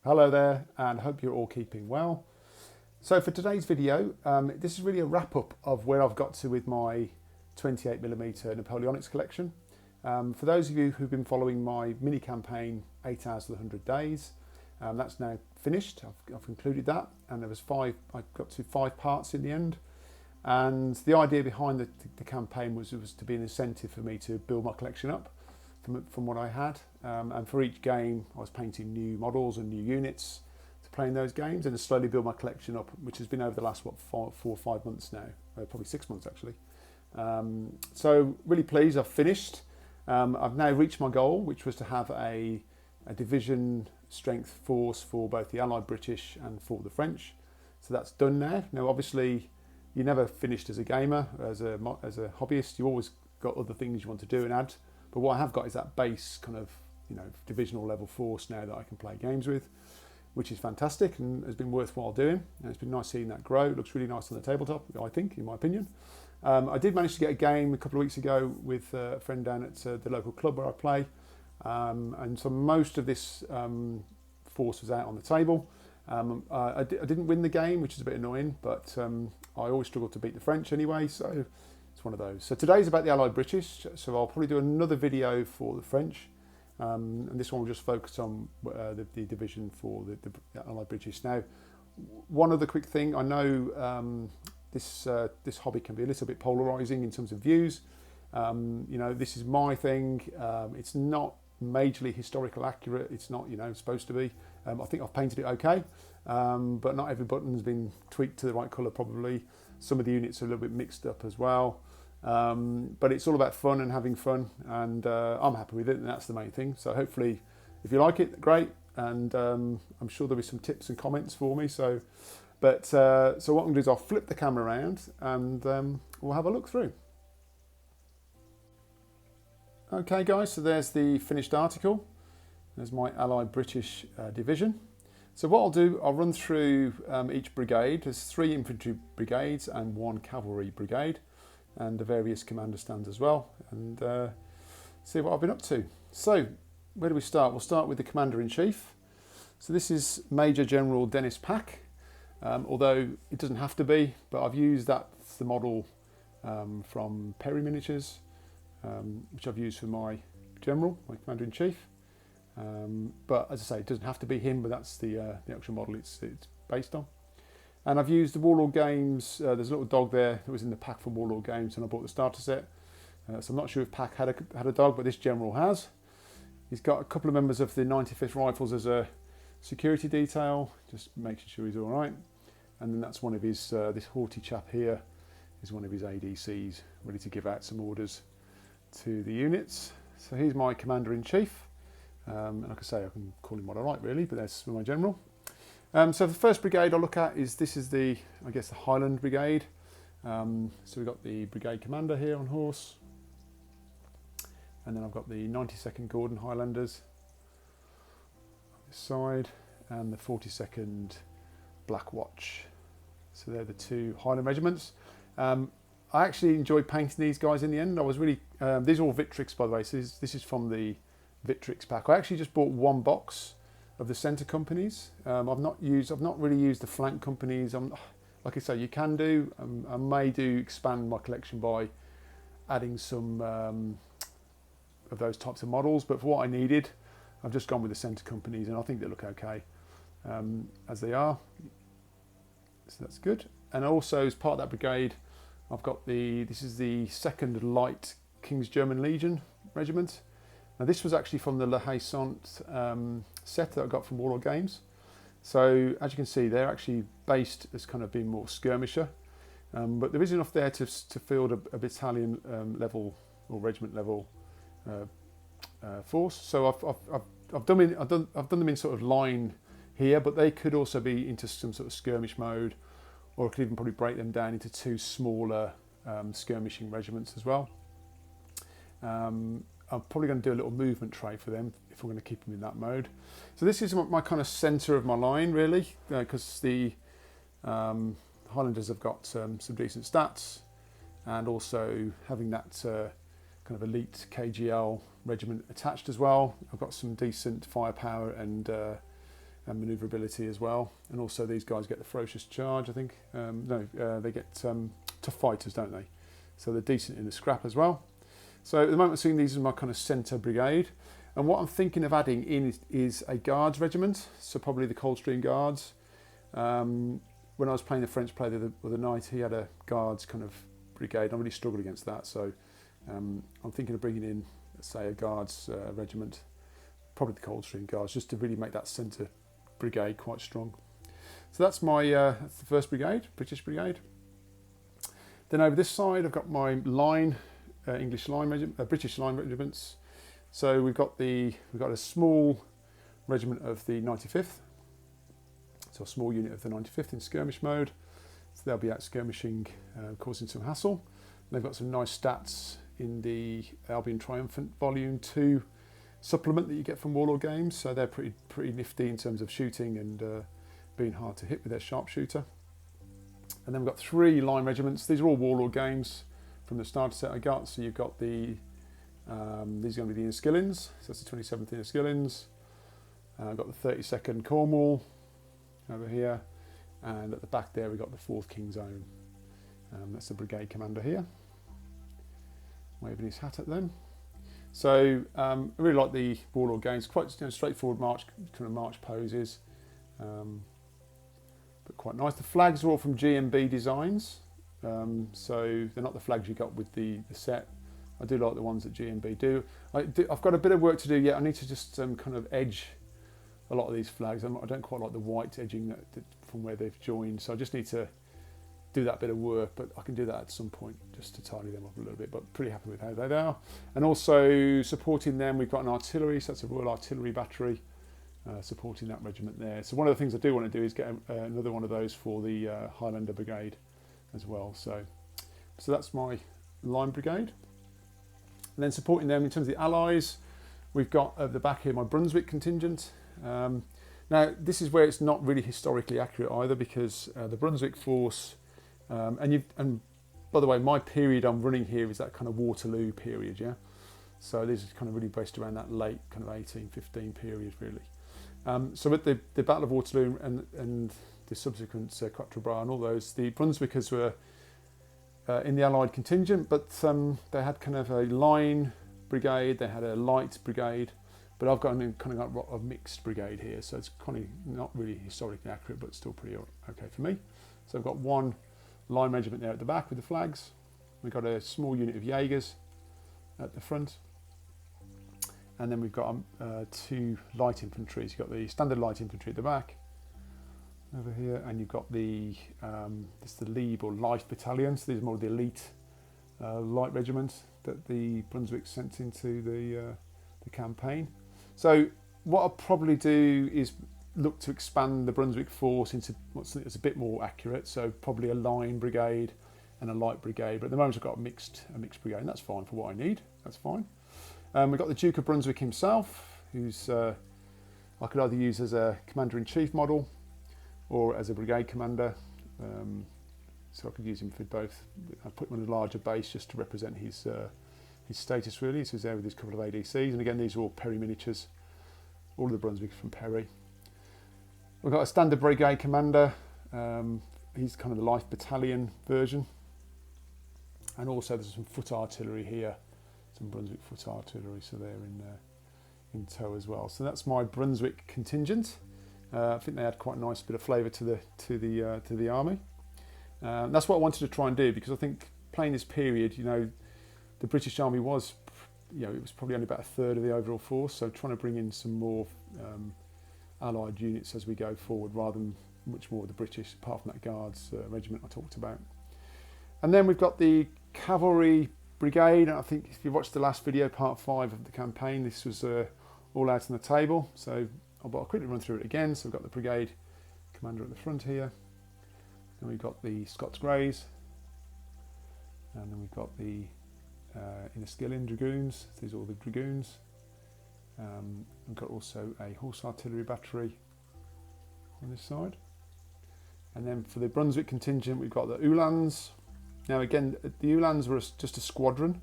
Hello there, and hope you're all keeping well. So for today's video, this is really a wrap up of where I've got to with my 28mm Napoleonics collection. For those of you who've been following my mini campaign 8 hours to the 100 days, that's now finished. I've concluded that, and I got to 5 parts in the end. And the idea behind the campaign was to be an incentive for me to build my collection up from what I had. And for each game, I was painting new models and new units to play in those games, and to slowly build my collection up, which has been over the last 4 or 5 months now, probably 6 months actually. So really pleased I've finished. I've now reached my goal, which was to have a division strength force for both the Allied British and for the French. So that's done now. Now obviously you're never finished as a gamer, as a hobbyist. You always got other things you want to do and add. But what I have got is that base kind of, divisional level force now that I can play games with, which is fantastic and has been worthwhile doing. And it's been nice seeing that grow. It looks really nice on the tabletop, I think, in my opinion. I did manage to get a game a couple of weeks ago with a friend down at the local club where I play. And so most of this force was out on the table. I didn't win the game, which is a bit annoying, but I always struggle to beat the French anyway, so it's one of those. So today's about the Allied British, so I'll probably do another video for the French, and this one will just focus on the division for the Allied British. Now, one other quick thing, I know this hobby can be a little bit polarising in terms of views. This is my thing. It's not majorly historical accurate. It's not, supposed to be. I think I've painted it okay, but not every button's been tweaked to the right colour probably. Some of the units are a little bit mixed up as well. But it's all about fun and having fun, and I'm happy with it, and that's the main thing. So hopefully, if you like it, great. And I'm sure there'll be some tips and comments for me. So what I'm going to do is I'll flip the camera around and we'll have a look through. Okay guys, so there's the finished article. There's my Allied British division. So what I'll do, I'll run through each brigade. There's 3 infantry brigades and 1 cavalry brigade, and the various commander stands as well, and see what I've been up to. So where do we start? We'll start with the Commander-in-Chief. So this is Major General Dennis Pack, although it doesn't have to be, but I've used the model from Perry Miniatures, which I've used for my general, my Commander-in-Chief. But as I say, it doesn't have to be him, but that's the actual model it's based on. And I've used the Warlord Games. There's a little dog there that was in the pack from Warlord Games, and I bought the starter set. So I'm not sure if Pack had a dog, but this general has. He's got a couple of members of the 95th Rifles as a security detail, just making sure he's all right. And then that's one of his, this haughty chap here is one of his ADCs, ready to give out some orders to the units. So he's my Commander-in-Chief. Like I say, I can call him what I like really, but that's my general. So the first brigade I'll look at is the Highland Brigade. So we've got the brigade commander here on horse, and then I've got the 92nd Gordon Highlanders on this side, and the 42nd Black Watch. So they're the 2 Highland regiments. I actually enjoyed painting these guys in the end. I was really, these are all Victrix by the way, so this is from the Victrix pack. I actually just bought 1 box of the centre companies. I've not really used the flank companies. Like I say, you can do. I may expand my collection by adding some of those types of models, but for what I needed, I've just gone with the centre companies, and I think they look okay as they are. So that's good. And also, as part of that brigade, I've got this is the 2nd Light King's German Legion Regiment. Now this was actually from the La Haissant set that I got from Warlord Games. So as you can see, they're actually based as kind of being more skirmisher, but there is enough there to field a battalion level or regiment level force. So I've done them in sort of line here, but they could also be into some sort of skirmish mode, or I could even probably break them down into 2 smaller skirmishing regiments as well. I'm probably going to do a little movement tray for them if we're going to keep them in that mode. So this is my kind of centre of my line really, because the Highlanders have got some decent stats, and also having that kind of elite KGL regiment attached as well. I've got some decent firepower and and manoeuvrability as well. And also these guys get the ferocious charge, I think. They get tough fighters, don't they? So they're decent in the scrap as well. So at the moment I'm seeing these as my kind of centre brigade. And what I'm thinking of adding in is a guards regiment, so probably the Coldstream Guards. When I was playing the French player the other night, he had a guards kind of brigade. I really struggled against that, so I'm thinking of bringing in, let's say, a guards regiment, probably the Coldstream Guards, just to really make that centre brigade quite strong. So that's my that's the 1st Brigade, British Brigade. Then over this side, I've got my line, British line regiments. So we've got a small regiment of the 95th, so a small unit of the 95th in skirmish mode. So they'll be out skirmishing, causing some hassle. And they've got some nice stats in the Albion Triumphant Volume 2 supplement that you get from Warlord Games. So they're pretty nifty in terms of shooting and being hard to hit with their sharpshooter. And then we've got 3 line regiments. These are all Warlord Games from the starter set I got. So you've got the these are going to be the Inniskillens, so that's the 27th Inniskillens. I've got the 32nd Cornwall over here, and at the back there we've got the 4th King's Own. That's the brigade commander here, waving his hat at them. So I really like the Warlord Games, quite straightforward kind of march poses, but quite nice. The flags are all from G&B Designs, so they're not the flags you got with the set. I do like the ones that G&B do. I've got a bit of work to do yet. I need to just kind of edge a lot of these flags. I don't quite like the white edging from where they've joined, so I just need to do that bit of work, but I can do that at some point just to tidy them up a little bit, but pretty happy with how they are. And also supporting them, we've got an artillery, so that's a Royal Artillery Battery, supporting that regiment there. So one of the things I do want to do is get another one of those for the Highlander Brigade as well. So that's my line brigade. And then supporting them in terms of the allies, we've got at the back here my Brunswick contingent. Now this is where it's not really historically accurate either, because the Brunswick force, and by the way, my period I'm running here is that kind of Waterloo period, yeah. So this is kind of really based around that late kind of 1815 period, really. So with the Battle of Waterloo and the subsequent Quatre Bras and all those, the Brunswickers were in the Allied contingent, but they had kind of a line brigade, they had a light brigade, but I've got a mixed brigade here, so it's kind of not really historically accurate, but still pretty okay for me. So I've got 1 line regiment there at the back with the flags. We've got a small unit of Jaegers at the front, and then we've got 2 light infantry. So you've got the standard light infantry at the back over here, and you've got the Lieb or Life Battalion. So these are more of the elite light regiment that the Brunswick sent into the campaign. So what I'll probably do is look to expand the Brunswick force into something that's a bit more accurate. So probably a line brigade and a light brigade. But at the moment I've got a mixed brigade, and that's fine for what I need. That's fine. We've got the Duke of Brunswick himself, who's I could either use as a commander-in-chief model or as a brigade commander, so I could use him for both. I put him on a larger base just to represent his status really. So he's there with his couple of ADCs, and again these are all Perry miniatures, all of the Brunswick from Perry. We've got a standard brigade commander, he's kind of the Life Battalion version, and also there's some foot artillery here, some Brunswick foot artillery, so they're in tow as well. So that's my Brunswick contingent. I think they add quite a nice bit of flavour to the army. That's what I wanted to try and do, because I think playing this period, the British Army was, it was probably only about a third of the overall force. So trying to bring in some more Allied units as we go forward, rather than much more of the British, apart from that Guards regiment I talked about. And then we've got the Cavalry Brigade. And I think if you watched the last video, part 5 of the campaign, this was all out on the table. So I'll quickly run through it again. So we've got the brigade commander at the front here. Then we've got the Scots Greys. And then we've got the Inniskillen Dragoons. These are all the Dragoons. We've got also a Horse Artillery Battery on this side. And then for the Brunswick contingent, we've got the Uhlans. Now again, the Uhlans were just a squadron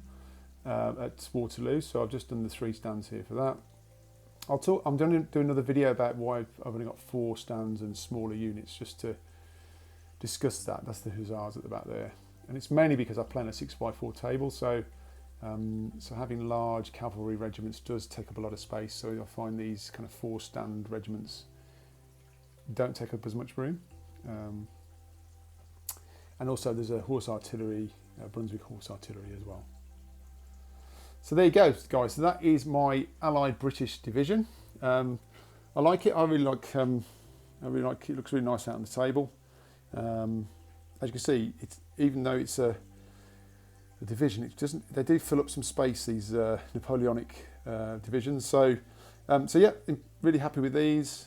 at Waterloo, so I've just done the 3 stands here for that. I'm going to do another video about why I've only got 4 stands and smaller units, just to discuss that. That's the hussars at the back there, and it's mainly because I play on a 6x4 table, so so having large cavalry regiments does take up a lot of space. So I find these kind of 4 stand regiments don't take up as much room. And also there's a horse artillery, Brunswick horse artillery as well. So there you go, guys. So that is my Allied British division. I like it. I really like it. It looks really nice out on the table. As you can see, it's, even though it's a division, it doesn't. They do fill up some space, these Napoleonic divisions. So yeah, I'm really happy with these.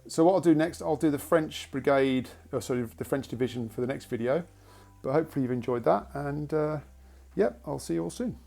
So what I'll do next, I'll do the French brigade, the French division for the next video. But hopefully you've enjoyed that, and yeah, I'll see you all soon.